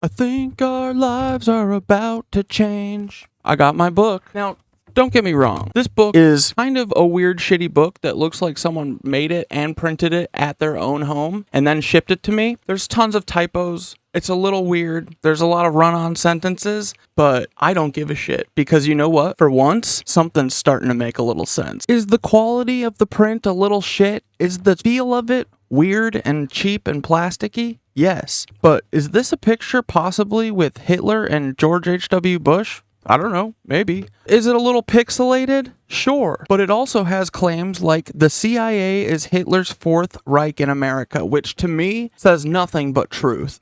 I think our lives are about to change. I got my book. Now, don't get me wrong. This book is kind of a weird, shitty book that looks like someone made it and printed it at their own home and then shipped it to me. There's tons of typos. It's a little weird. There's a lot of run-on sentences, but I don't give a shit because you know what? For once, something's starting to make a little sense. Is the quality of the print a little shit? Is the feel of it weird and cheap and plasticky? Yes. But is this a picture possibly with Hitler and George H.W. Bush? I don't know. Maybe. Is it a little pixelated? Sure. But it also has claims like the CIA is Hitler's Fourth Reich in America, which to me says nothing but truth.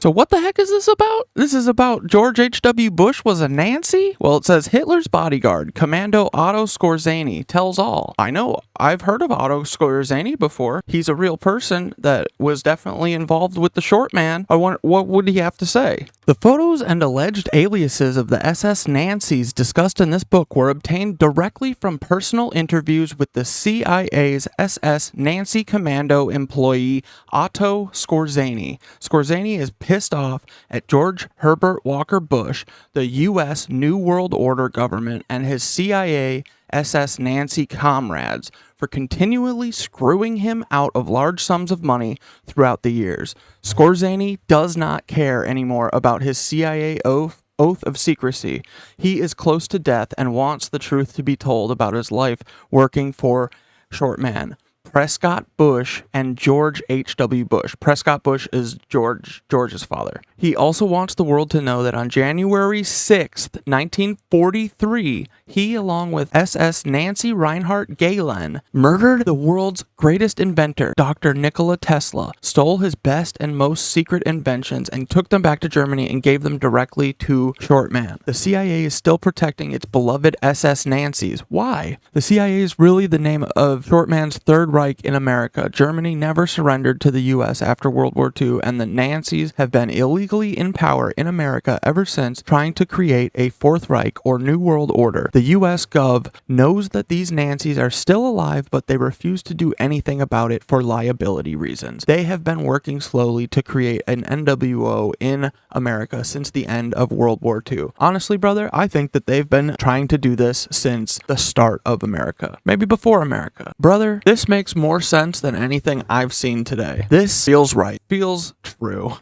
So what the heck is this about? This is about George H.W. Bush was a Nancy? Well, it says Hitler's bodyguard, Commando Otto Skorzeny, tells all. I know. I've heard of Otto Skorzeny before. He's a real person that was definitely involved with the short man. I wonder, what would he have to say? The photos and alleged aliases of the SS Nancys discussed in this book were obtained directly from personal interviews with the CIA's SS Nancy Commando employee Otto Skorzeny. Skorzeny is pissed off at George Herbert Walker Bush, the U.S. New World Order government, and his CIA SS Nancy comrades for continually screwing him out of large sums of money throughout the years. Skorzeny does not care anymore about his CIA oath of secrecy. He is close to death and wants the truth to be told about his life working for short man Prescott Bush and George H.W. Bush. Prescott Bush is George's father. He also wants the world to know that on January 6th, 1943, he, along with SS Nancy Reinhardt Galen, murdered the world's greatest inventor, Dr. Nikola Tesla, stole his best and most secret inventions, and took them back to Germany and gave them directly to Short Man. The CIA is still protecting its beloved SS Nancys. Why? The CIA is really the name of Short Man's Third Reich in America. Germany never surrendered to the U.S. after World War II, and the Nancys have been illegally in power in America ever since, trying to create a Fourth Reich or New World Order. The U.S. Gov knows that these Nancys are still alive, but they refuse to do anything about it for liability reasons. They have been working slowly to create an NWO in America since the end of World War II. Honestly, brother, I think that they've been trying to do this since the start of America. Maybe before America. Brother, this makes more sense than anything I've seen today. This feels right. Feels true.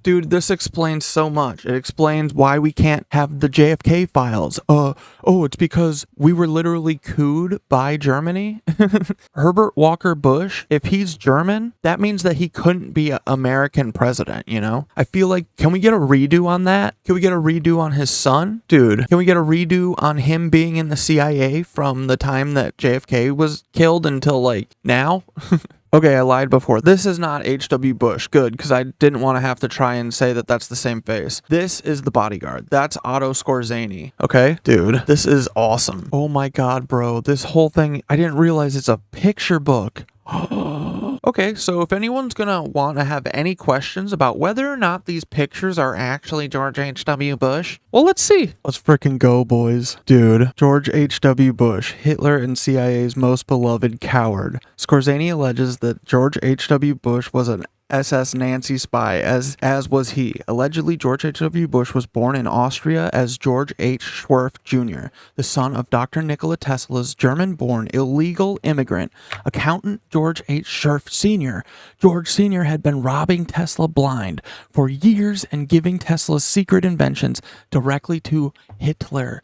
Dude, this explains so much. It explains why we can't have the JFK files. It's because we were literally cooed by Germany. Herbert Walker Bush, if he's German, that means that he couldn't be an American president, you know? I feel like, can we get a redo on that? Can we get a redo on his son? Dude, can we get a redo on him being in the CIA from the time that JFK was killed until, like, now? Okay, I lied before. This is not H.W. Bush. Good, because I didn't want to have to try and say that that's the same face. This is the bodyguard. That's Otto Skorzeny. Okay? Dude, this is awesome. Oh my god, bro. This whole thing, I didn't realize it's a picture book. Okay, so if anyone's gonna want to have any questions about whether or not these pictures are actually George H.W. Bush, well, let's see. Let's frickin' go, boys. Dude, George H.W. Bush, Hitler and CIA's most beloved coward. Skorzeny alleges that George H.W. Bush was an SS Nancy spy, as was he. Allegedly, George H.W. Bush was born in Austria as George H. Schwerf Jr., the son of Dr. Nikola Tesla's German-born illegal immigrant, accountant George H. Schwerf Sr. George Sr. had been robbing Tesla blind for years and giving Tesla's secret inventions directly to Hitler.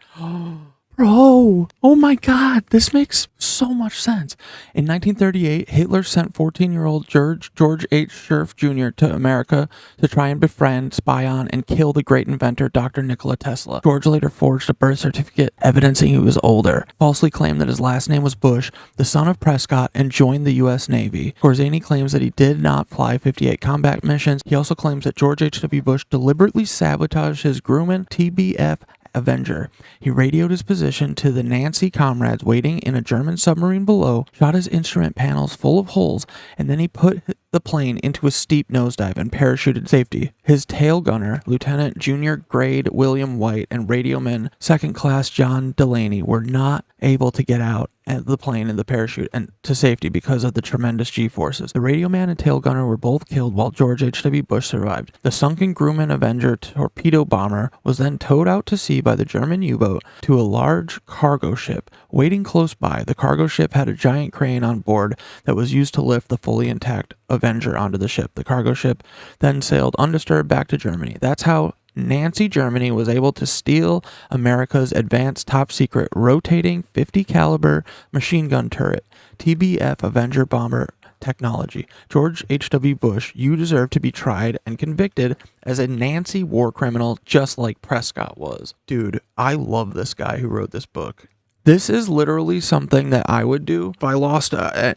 Bro, oh my god, this makes so much sense. In 1938, Hitler sent 14-year-old George H. Schwerf Jr. to America to try and befriend, spy on, and kill the great inventor Dr. Nikola Tesla. George later forged a birth certificate evidencing he was older, falsely claimed that his last name was Bush, the son of Prescott, and joined the U.S. Navy. Skorzeny claims that he did not fly 58 combat missions. He also claims that George H.W. Bush deliberately sabotaged his Grumman TBF Avenger. He radioed his position to the Nancy comrades waiting in a German submarine below, shot his instrument panels full of holes, and then he put the plane into a steep nosedive and parachuted safety. His tail gunner, Lieutenant Junior Grade William White, and radioman Second Class John Delaney were not able to get out the plane and the parachute and to safety because of the tremendous G-forces. The radio man and tail gunner were both killed while George H.W. Bush survived. The sunken Grumman Avenger torpedo bomber was then towed out to sea by the German U-boat to a large cargo ship waiting close by. The cargo ship had a giant crane on board that was used to lift the fully intact Avenger onto the ship. The cargo ship then sailed undisturbed back to Germany. That's how Nazi Germany was able to steal America's advanced top secret rotating 50 caliber machine gun turret, TBF Avenger bomber technology. George H.W. Bush, you deserve to be tried and convicted as a Nazi war criminal just like Prescott was. Dude, I love this guy who wrote this book. This is literally something that I would do if I lost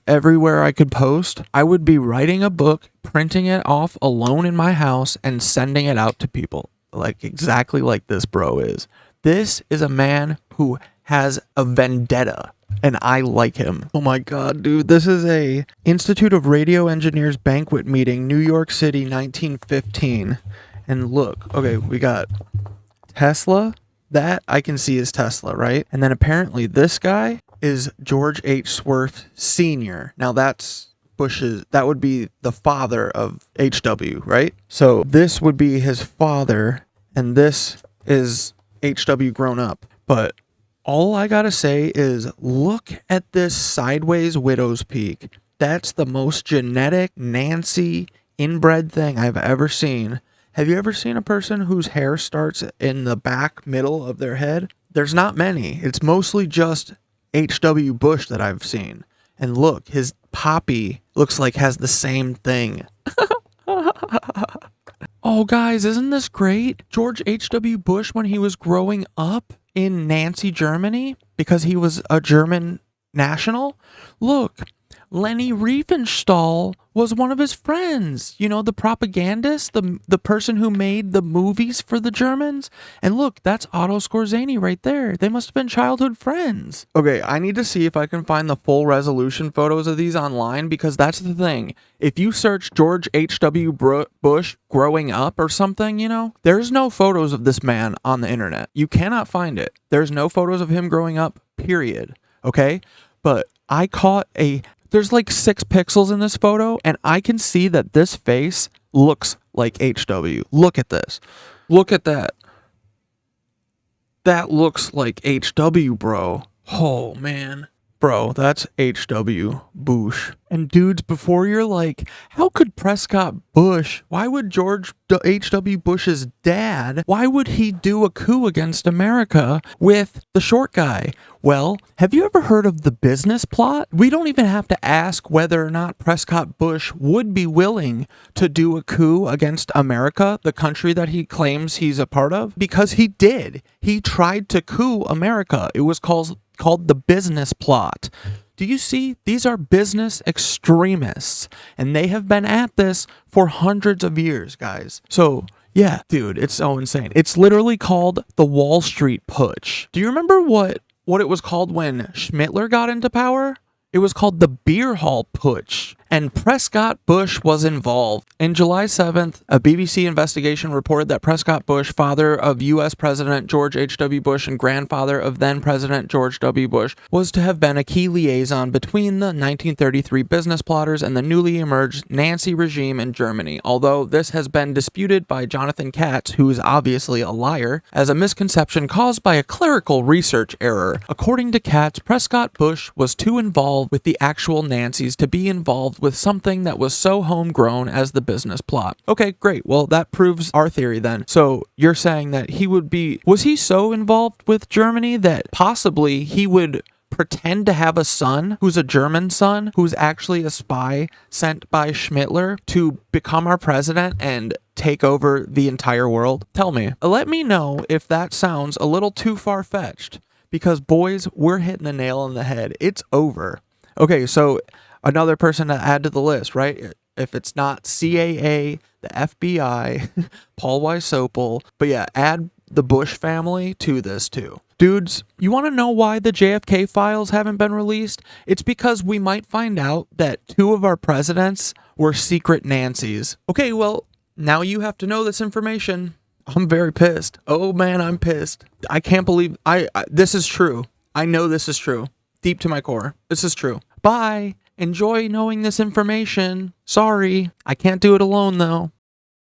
everywhere I could post. I would be writing a book, printing it off alone in my house, and sending it out to people. Like exactly like this bro is. This is a man who has a vendetta, and I like him. Oh my god, dude. This is a Institute of Radio Engineers banquet meeting, New York City, 1915. And look, okay, we got Tesla. That I can see is Tesla, right? And then apparently this guy is George H. Swerve Sr. Now that's that would be the father of HW, right? So this would be his father, and this is HW grown up. But all I gotta say is look at this sideways widow's peak. That's the most genetic Nancy inbred thing I've ever seen. Have you ever seen a person whose hair starts in the back middle of their head? There's not many. It's mostly just H.W. Bush that I've seen. And look, his poppy looks like has the same thing. Oh, guys, isn't this great? George H.W. Bush, when he was growing up in Nazi Germany, because he was a German national, look, Leni Riefenstahl was one of his friends. You know, the propagandist, the person who made the movies for the Germans. And look, that's Otto Skorzeny right there. They must have been childhood friends. Okay, I need to see if I can find the full resolution photos of these online, because that's the thing. If you search George H.W. Bush growing up or something, you know, there's no photos of this man on the internet. You cannot find it. There's no photos of him growing up, period. Okay? But I caught there's like 6 pixels in this photo, and I can see that this face looks like HW. Look at this. Look at that. That looks like HW, bro. Oh, man. Bro, that's H.W. Bush. And dudes, before you're like, how could Prescott Bush, why would George H.W. Bush's dad, why would he do a coup against America with the short guy? Well, have you ever heard of the business plot? We don't even have to ask whether or not Prescott Bush would be willing to do a coup against America, the country that he claims he's a part of, because he did. He tried to coup America. It was called the business plot. Do you see? These are business extremists, and they have been at this for hundreds of years, guys. So, yeah, dude, it's so insane. It's literally called the Wall Street Putsch. Do you remember what it was called when Schmittler got into power? It was called the Beer Hall Putsch, and Prescott Bush was involved. In July 7th, a BBC investigation reported that Prescott Bush, father of U.S. President George H.W. Bush and grandfather of then-President George W. Bush, was to have been a key liaison between the 1933 business plotters and the newly emerged Nazi regime in Germany, although this has been disputed by Jonathan Katz, who is obviously a liar, as a misconception caused by a clerical research error. According to Katz, Prescott Bush was too involved with the actual Nazis to be involved with something that was so homegrown as the business plot. Okay, great. Well, that proves our theory then. So you're saying that was he so involved with Germany that possibly he would pretend to have a son who's a German son who's actually a spy sent by Schmittler to become our president and take over the entire world? Tell me. Let me know if that sounds a little too far-fetched, because boys, we're hitting the nail on the head. It's over. Okay, so another person to add to the list, right? If it's not CAA, the FBI, Paul Weisopel, but yeah, add the Bush family to this too. Dudes, you want to know why the JFK files haven't been released? It's because we might find out that 2 of our presidents were secret Nancys. Okay, well, now you have to know this information. I'm very pissed. Oh man, I'm pissed. I can't believe this is true. I know this is true. deep to my core. This is true. Bye. Enjoy knowing this information. Sorry, I can't do it alone though.